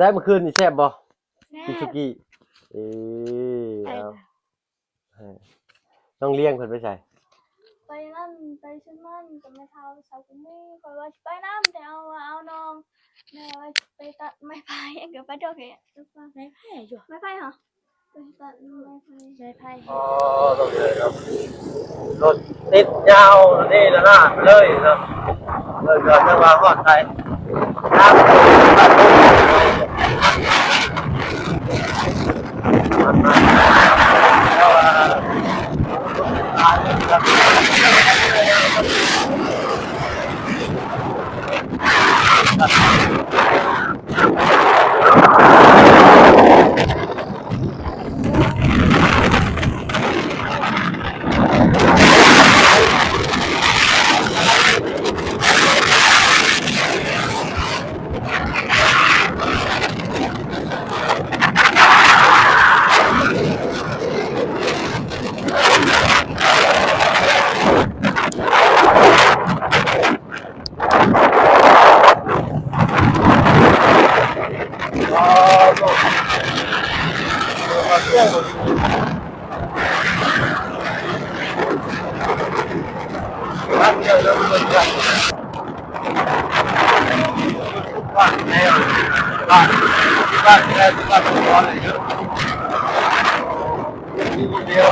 ได้เมื่อคืนนี่แซ่บบ่แน่กินสุกี้เออไปเอาให้ต้องเลี้ยงเพิ่นไปใส่ไปนั่นไปซื้อมันกับแม่เฒ่าสาวกุมีคอยว่าสิไปน้ำแต่เอาน้องแม่ว่าสิไปตัดไม้ไผ่เดี๋ยวไปดอกแกไม้ไผ่อยู่ไม้ไผ่เหรอไปตัดไม้ไผ่อ๋อต้องเลยครับรถติดยาวนี่ละนาดเลยเนาะเลยก็จะว่าฮอดไทยครับแล้วบ้านแล้วบ้านบ้านแล้วบ้านร้อนเลยเยอะนี่เดียว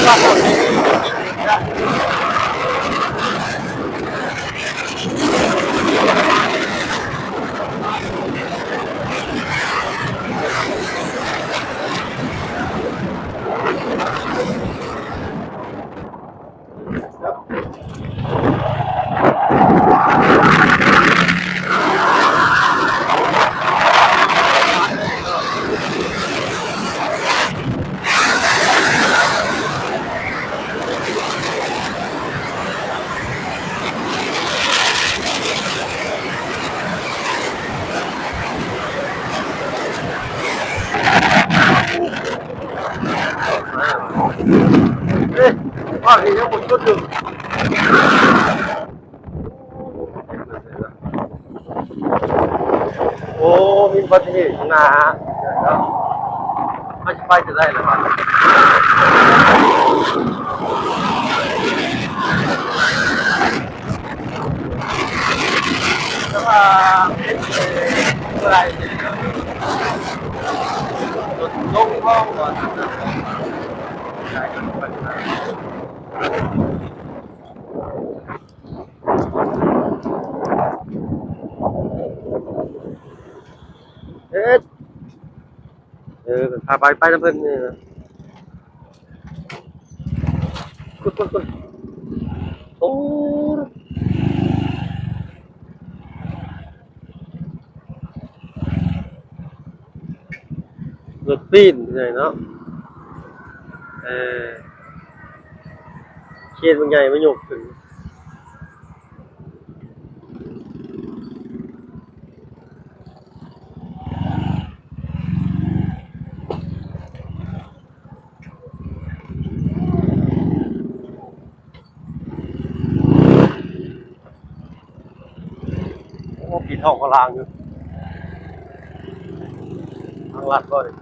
บ้านหมดเอ๊ะบ้านนี้ยังหมดชุดอยู่โอ้มีอุบัติเหตุนะไม่ไปจะได้หรือเปล่าแต่ว่าอะไรลงห้องก่อนเอ๊ะพาไปน้ำเพิ่นนี่นะกุดโอ้รถปีนเลยเนาะเออเขียนบางใหญ่ไม่หยกถึงโอ้ปีทองกลางอยู่ทางลัดก็เลย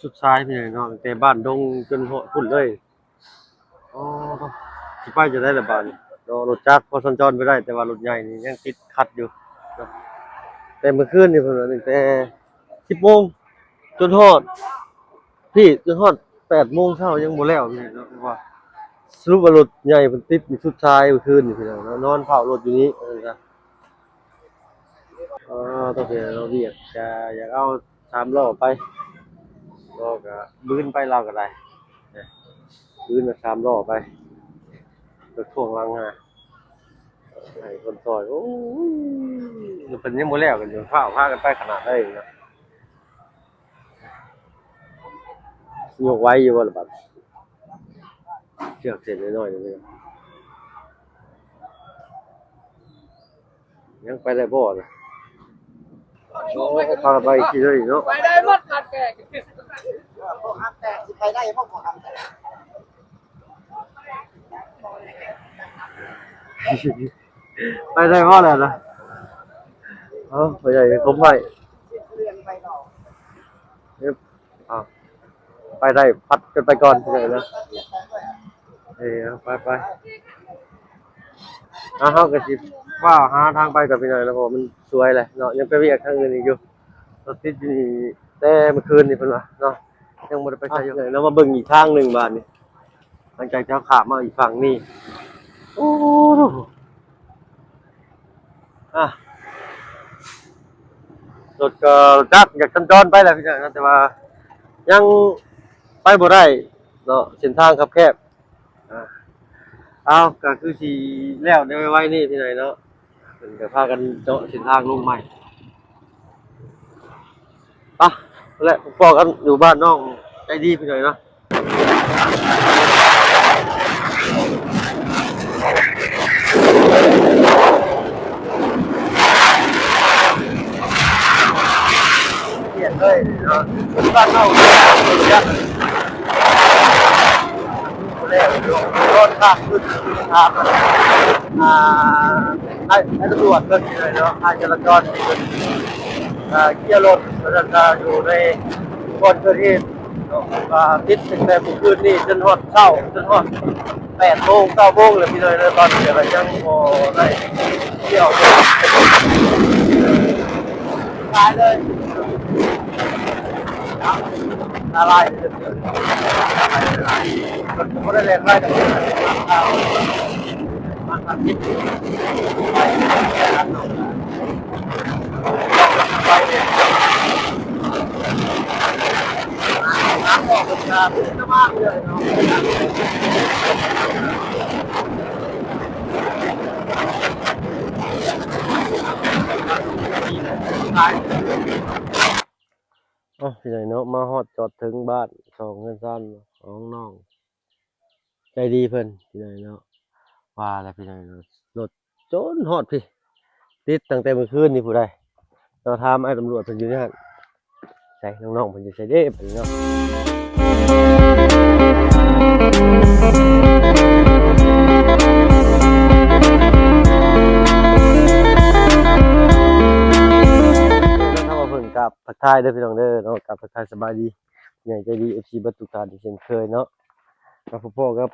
สุดท้ายพี่น้องแต่บ้านดงจนหุ่นเลยอ๋อสิไปจะได้ละบาทนี่รถจักรพอสัญจรไปได้แต่ว่ารถใหญ่นี่ยังติดขัดอยู่เนาะแต่เมื่อคืนนี่เพิ่นว่าตั้งแต่10 โมงจนฮอดพี่จนฮอด8 โมงเช้ายังบ่แล้วนี่เนาะว่าสรุปว่ารถใหญ่เพิ่นติดนี่สุดท้ายเมื่อคืนนี่พี่น้องเนาะนอนเฝ้ารถอยู่นี้อ๋อต้องเสียเราเรียกจะอยากเอา3 ล้อไปก็บื้นไปเราก็ได้นะบื้นมา3 ล้อไปรถพ่วงหลังให้คนซอยโอ้ยเป็นยังบ่แล้วกันอยู่พากันไปขนาดนั้นเนาะยกไว้อยู่บ่ล่ะบัด เชือกเส้นน้อยๆนี่ยังไปได้บ่ล่ะโอ้พาไปอีกทีเลยเนาะ ไปได้หมดกัดแก พวกอัพแต่สิไปได้พวกอัพแต่ ไปได้บ่แล้วนะไปใหญ่ผมไป เรียนไปหรอก ไปได้พัดกันไปก่อนเลยนะไปเฮาก็สิว่าหาทางไปกับพี่หน่อยแล้วผมมันสวยเลยเนาะยังไปเวียกทางอื่นอีกอยู่รถติดอยู่นี่แต่เมื่อคืนนี่เพิ่นว่าเนาะยังบ่ได้ไปใช้อยู่เลยแล้วมาเบิ่งอีกทางหนึงบาดนี้หลังจากเจ้าขามาอีกฝั่งนี้โอ้อ่ะรถก็จักอยากสัญจรไปแหละพี่น้องแต่ว่ายังไปบ่ได้เนาะเส้นทางคับแคบเอาก็คือสิแล้วได้ไวๆนี่พี่น้อยเนาะเพิ่นก็พากันเจาะเส้นทางลงใหม่ปะและพวกกันอยู่บ้านน้องใจดีพี่น้อยเนาะเปลี่ยนเลยเนาะบ้านเฮาเนี่ยแล้วรถข้ามขึ้นทางให้ตำรวจเพิ่นนี่เลยเนาะให้จราจรนี่เพิ่นเคลียร์รถเพิ่นก็อยู่ในก่อนเกิดเหตุเนาะติดตั้งแต่เมื่อคืนนี้จนฮอดเช้าจนฮอด8 โมง 9 โมงแล้วพี่น้อยตอนนี้ก็ยังบ่ได้เที่ยวตายเลยอะไรมันไม่ได้เรียนอะไรแต่มันทำยิบไปไปเนี่ยน้ำออกเป็นการเป็นมากเลยเนาะพี่ใหญ่เนาะมาฮอดจอดถึงบ้านสองเงินสั้นของน้องใจดีเพิ่นพี่ใหญ่เนาะว่าแล้วพี่ใหญ่เนาะรถจนฮอดพี่ติดตั้งแต่เมื่อคืนนี่ผู้ใดเราถามไอ้ตำรวจเพิ่นอยู่นี่ฮะใช่น้องๆเพิ่นอยู่ใส่เด้เพิ่นเนาะกับทักทายเด้อพี่น้องเด้อเนาะกับทักทายสบายดีใหญ่ใจดี FC เบิดทุกท่านที่เช่นเคยเนาะกับพ่อครับ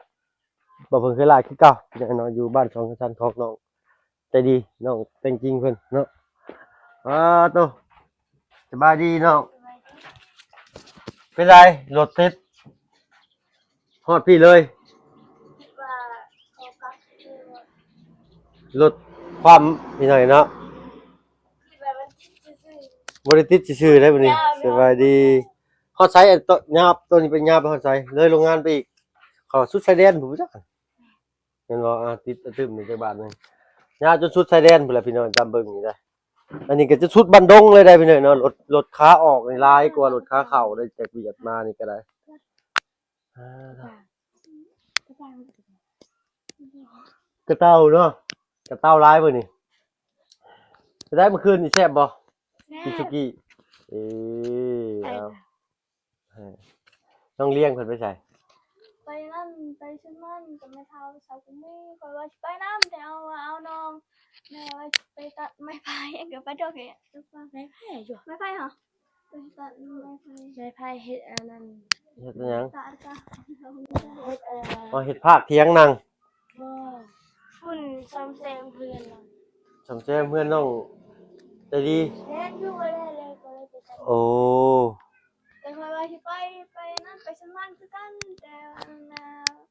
บ่เพิ่นเคยลาคือเก่าพี่น้องเนาะอยู่บ้านสองชั้นของน้องใจดีน้องแต่งจริงเพิ่นเนาะโตสบายดีน้องเป็นไรรถติดฮอดพี่เลยรถความพี่น้องเนาะบริติดชื่อได้บ่นี่สบายดีฮอดไซต์ตัวยาบตัวนี้เป็นยาบฮอดไซต์เลยโรงงานไปอีกเขาสุดชายแดนผมจักเห็นบ่ติดตึมนี่จักบาทนึงยาจนสุดชายแดนพุ่นล่ะพี่น้องจำเบิ่งนี่ได้อันนี้ก็จะสุดบันดงเลยได้พี่น้องเนาะรถขาออกนี่ลายกว่ารถขาเข้าได้จากเวียดมานี่ก็ได้กระเต้าเนาะกระเต้าลายบ่นี่จะได้เมื่อคืนนี่แซ่บบ่คิซุกิต้องเลี้ยงเพิ่นไปใส่ไปนั่นไปชื่อมันกับแม่เท้าสาวกุ้งคอยว่าไปน้ำแต่เอาน้องแม่ว่าไปตัดไม้ไผ่กับไปดอกเห็ดไม้ไผ่อยู่ไม้ไผ่เหรอไปตัดไม้ไผ่เห็ดอันนั้นเฮ็ดหยังตัดก็เฮ็ดภาคเถียงนั่งฝุ่นซ้ำแซมเพื่อนสำแซมเพื่อนน้องใจดีเล่นอยู่ก็ได้เลยก็เลยไปตัดโอ้แต่คอยว่าที่ไปนั่นไปชื่อมันคือกันแต่แ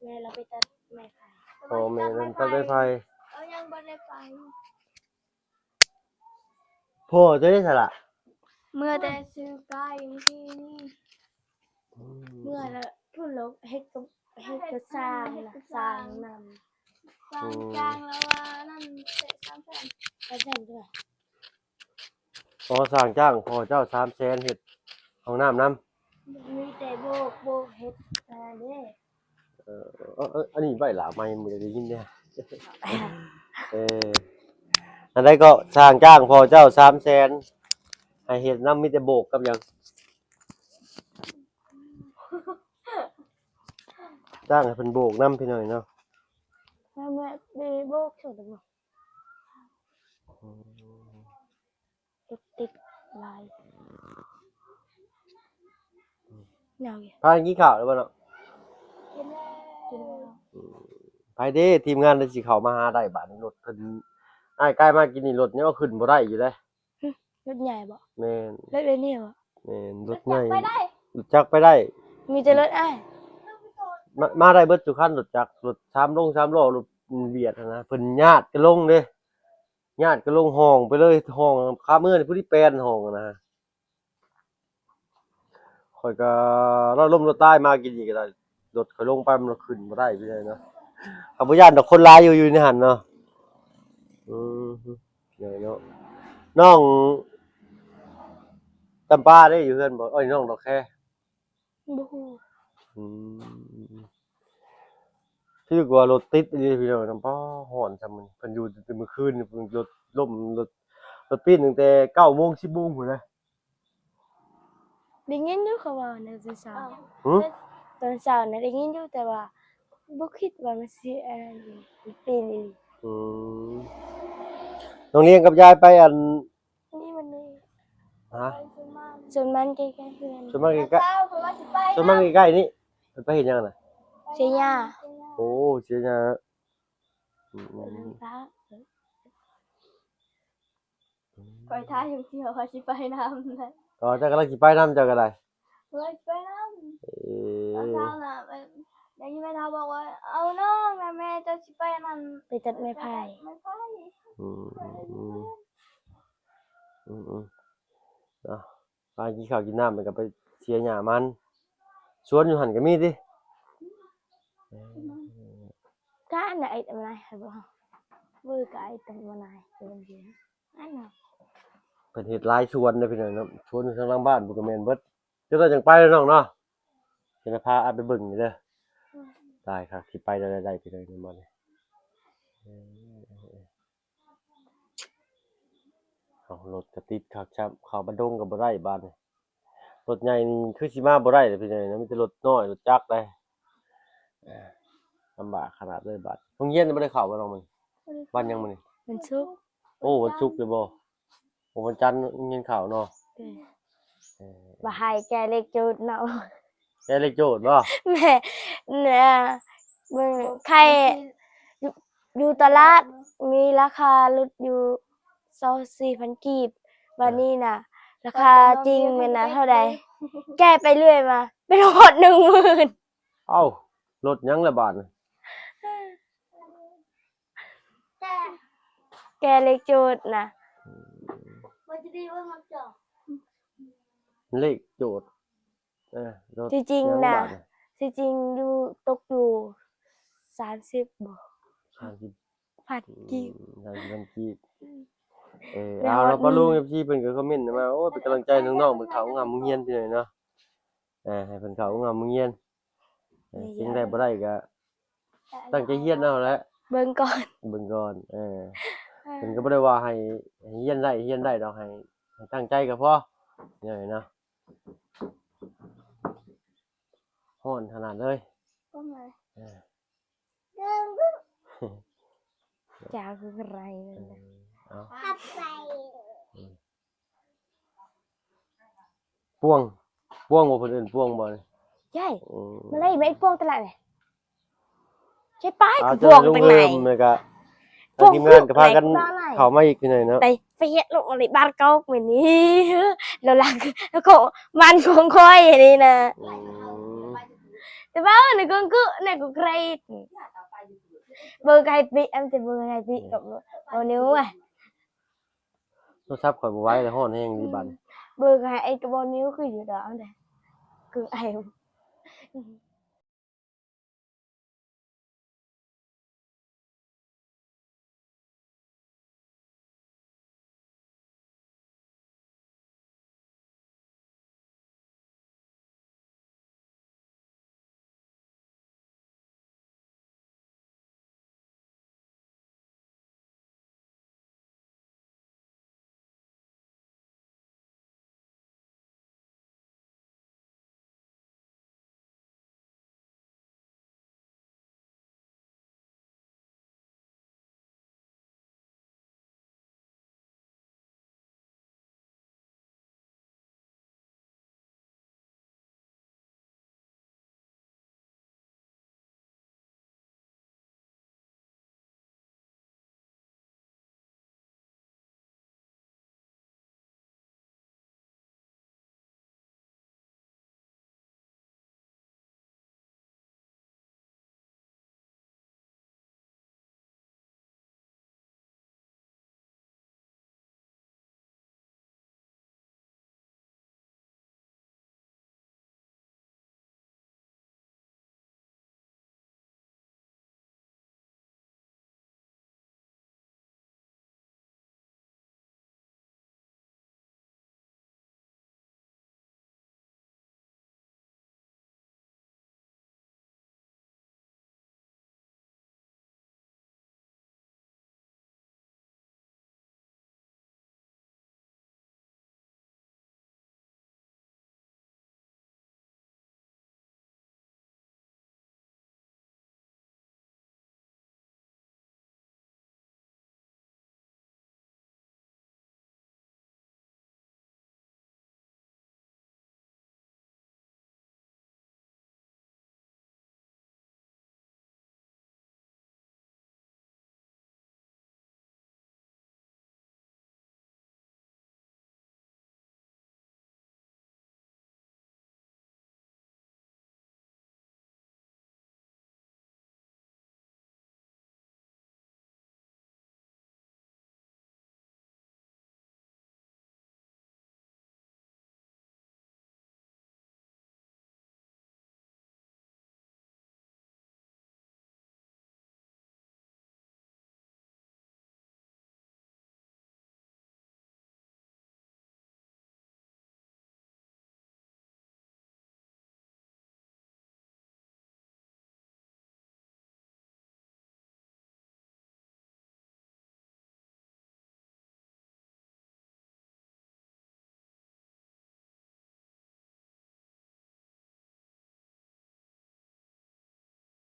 ม่เราไปตัดไม้ไผ่โอ้แม่นั่นตัดไม้ไผ่เอายังบ่ได้ไปพ่อจะได้สละเมื่อแต่ซื้อไก่ที่นี่เมื่อแล้วพุ่นลกเฮ็ดกระสร้างนะสร้างนำสร้างกลางแล้วว่านั่นเสร็จ300,000ก็แสนด้วยพอสร้างจ้างพอเจ้า300,000เฮ็ดห้องน้ำนำมีแต่โบกเฮ็ดเด้ อันนี้ใบหลาไม้มือได้ยินเนี่ยเอออันใดก็สร้างจ้างพอเจ้า300,000ให้เฮ็ดนำมีแต่โบกกับหยังจ้างให้เพิ่นโบกนำพี่น้อยเนาะ แม่เบโบกเฉยๆบ่ติ๊กลายหนาวอยู่ พากินข้าวแล้วบ่เนาะ กินแล้ว ไปเด้ทีมงานได้สิเข้ามาหาได้บาดนี้รถเพิ่นอ้ายใกล้มากินนี่รถยังเอาขึ้นบ่ได้อยู่เด้ รถใหญ่บ่ แม่น รถเรนนี่บ่ แม่นรถใหญ่ ไปได้ รถจักรไปได้ มีแต่รถอ้าย มาได้เบิดทุกคันรถจักรรถ3ลง3ล้อรถเวียดอะนะเพิ่นญาติก็ลงเด้ญาติก็ลงห้องไปเลยห้องคามื้อนี่ผู้ที่แปลนห้องอะนะข่อยก็รอดล่มรถใต้มากินอีกก็ได้รถข่อยลงไปมันขึ้นบ่ได้พี่เนาะเขาบ่ย้านดอกคนหลายอยู่ในหั่นเนาะอือใหญ่เนาะน้องตำปาได้อยู่เฮือนบ่น้องดอกแค่ บ่ฮู้ อืมพี่กว่ารถติดอีหลีพี่น้องนำป้อฮ้อนซำมื้อเพิ่นอยู่แต่มื้อคืนนี่เพิ่นรถล่มรถปีนตั้งแต่ 9:00 น 10:00 นพุ่นนะ ได้ยินอยู่เขาว่าในตอนเช้า หึ ตอนเช้าน่ะได้ยินอยู่แต่ว่าบ่คิดว่ามันสิอันนั้นอีปีนี้ อืมน้องเลี้ยงกับยายไปอัน นี่มันนี่ ฮะ ส่วนมันใกล้ๆเพื่อน ส่วนมากใกล้ๆส่วนมากใกล้ๆนี่เพิ่นไปเฮ็ดหยังน่ะ เสียหญ้า โอ้เสียหยังอืม ฟ้า ไปท้ายอยู่ที่เขาสิไปน้ำนะ อ๋อเจ้ากำลังสิไปนำเจ้าก็ได้ ไปน้ เอ ำตอน อ เช้าน่ะได้ยินแม่ท้าบอกว่าเอาน้องนะแม่จะสิไปนั่น ไปตัดไม้ไผ่ ไม่ไป อืมเนาะไปกินข้าวกินน้ำมันก็ไปเสียหญ้ามันสวนอยู่หั่นก็มีติ ก็อันไหนทำไรครับบ่มือก็ไอ้ทำอะไรเป็นเดียวอันน่ะ เพิ่นเฮ็ดหลายสวนเด้อพี่น้องเนาะสวนอยู่ทางหลังบ้านบ่ก็แม่นเบิดเดี๋ยวเราจังไปเด้อน้องเนาะสิพาอาไปเบิ่งนี่เด้อได้ครับสิไปได้พี่น้องนี่บ่นี่เอารถก็ติดคักครับเข้าบ้านดงก็บ่ได้บ้านนี่รถใหญ่นี่คือสิมาบ่ได้เด้อพี่น้องนะมีแต่รถน้อยรถจักรได้ลำบากขนาดเลยบัดโรงเรียนบ่ได้เข้าบ่น้องมันวันยังมื้อนี้ มันชุก โอ้วันศุกร์เลยบ่โอ้วันจันทร์โรงเรียนเข้าเนาะ บ่ให้แกเล็กจุดเนาะ แกเลขโจทย์บ่ แม่เนี่ยมึงใครอยู่ตลาดมีราคาลดอยู่24,000กีบวันนี้น่ะ ราคาจริงแม่นน่ะเท่าใดแก้ไปเรื่อยมาเป็นฮอด 10,000 เอ้ารถยังละบาดนี่ แกเล็กจุดน่ะ มันจะดีว่ามันจะ เลขโจทย์รถ ที่จริง ยัง น่ะ บาด ที่จริงอยู่ตกอยู่30บ่ 30 พันกีบ 30กีบแล้ว เอาแล้วก็ นี่ ลุง FC เพิ่นก็คอมเมนต์มาโอ้เป็นกำลังใจน้องๆเพิ่นเข้างามโรงเรียนพี่น้อยเนาะให้เพิ่นเข้างามโรงเรียนสิ่งใดบ่ได้ก็ตั้งใจเรียนเอาแหละ เบิ่งก่อน เบิ่งก่อนเพิ่นก็บ่ได้ว่าให้เรียนได้ดอกให้ตั้งใจก็พอนี่เนาะฮ้อนขนาดเลย ก็มา จะคืออะไรนั่นน่ะ เอา ขับไป ป่วงบ่เพิ่นเอิ้นป่วงบ่นี่ ใช่ อืม มาเลยไม่พวงตลาดเลยใช่ป้าย เอา คือ เจ้า พวง ลุง ตั้งไหน เริ่มเลยก็ พวง ทีมงานก็พากัน พวงไหน เข้ามาอีกหน่อยเนาะ ไปเฟียลงอะไรบ้านเก่าเหมือนนี้แล้วหลังแล้วก็มันคงค่อยอย่างนี้นะ อืม แต่ว่าเนี่ยก็ใครเบอร์ไก่ปีอันจะเบอร์ไก่ปีกับเอานิ้วไง โทรศัพท์ข่อยบ่ไหวแล้วฮ้อนแฮงดีบัด เบอร์ไก่ไอ้กระบอกนิ้วคืออยู่ดอกอันเดียคือไอ้